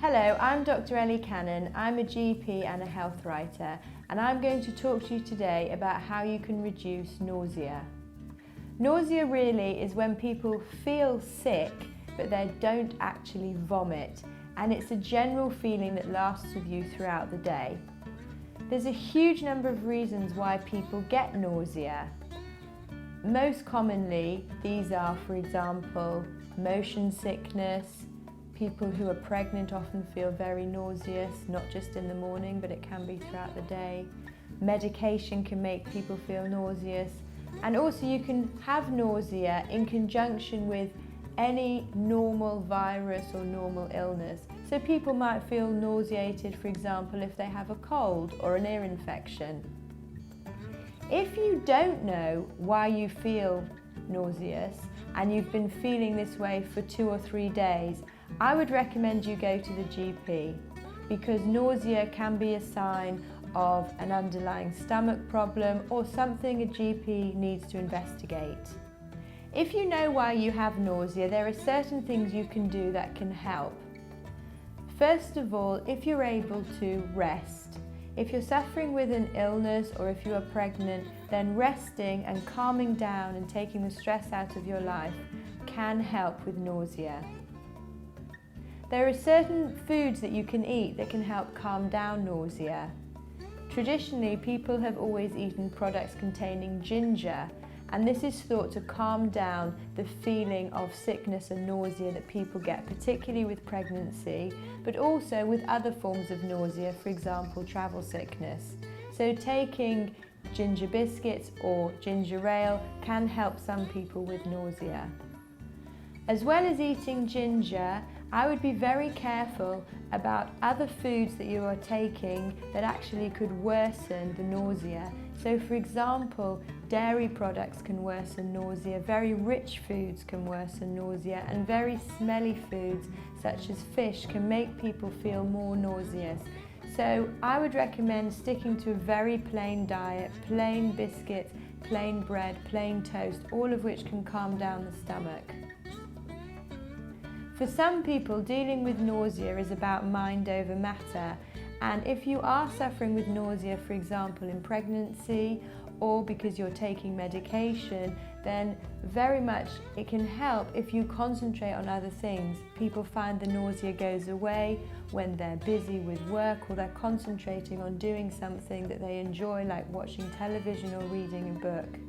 Hello, I'm Dr. Ellie Cannon. I'm a GP and a health writer, and I'm going to talk to you today about how you can reduce nausea. Nausea really is when people feel sick but they don't actually vomit, and it's a general feeling that lasts with you throughout the day. There's a huge number of reasons why people get nausea. Most commonly, these are, for example, motion sickness. People who are pregnant often feel very nauseous, not just in the morning, but it can be throughout the day. Medication can make people feel nauseous. And also you can have nausea in conjunction with any normal virus or normal illness. So people might feel nauseated, for example, if they have a cold or an ear infection. If you don't know why you feel nauseous and you've been feeling this way for 2 or 3 days, I would recommend you go to the GP, because nausea can be a sign of an underlying stomach problem or something a GP needs to investigate. If you know why you have nausea, there are certain things you can do that can help. First of all, if you're able to rest. If you're suffering with an illness or if you are pregnant, then resting and calming down and taking the stress out of your life can help with nausea. There are certain foods that you can eat that can help calm down nausea. Traditionally, people have always eaten products containing ginger, and this is thought to calm down the feeling of sickness and nausea that people get, particularly with pregnancy, but also with other forms of nausea, for example, travel sickness. So taking ginger biscuits or ginger ale can help some people with nausea. As well as eating ginger, I would be very careful about other foods that you are taking that actually could worsen the nausea. So for example, dairy products can worsen nausea, very rich foods can worsen nausea, and very smelly foods such as fish can make people feel more nauseous. So I would recommend sticking to a very plain diet, plain biscuits, plain bread, plain toast, all of which can calm down the stomach. For some people, dealing with nausea is about mind over matter, and if you are suffering with nausea, for example in pregnancy or because you're taking medication, then very much it can help if you concentrate on other things. People find the nausea goes away when they're busy with work or they're concentrating on doing something that they enjoy, like watching television or reading a book.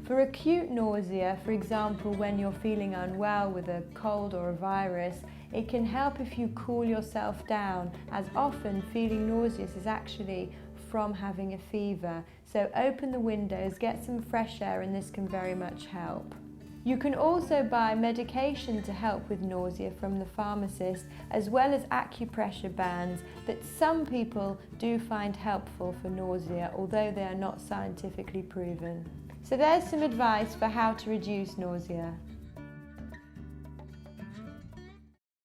For acute nausea, for example, when you're feeling unwell with a cold or a virus, it can help if you cool yourself down, as often feeling nauseous is actually from having a fever. So open the windows, get some fresh air, and this can very much help. You can also buy medication to help with nausea from the pharmacist, as well as acupressure bands that some people do find helpful for nausea, although they are not scientifically proven. So there's some advice for how to reduce nausea.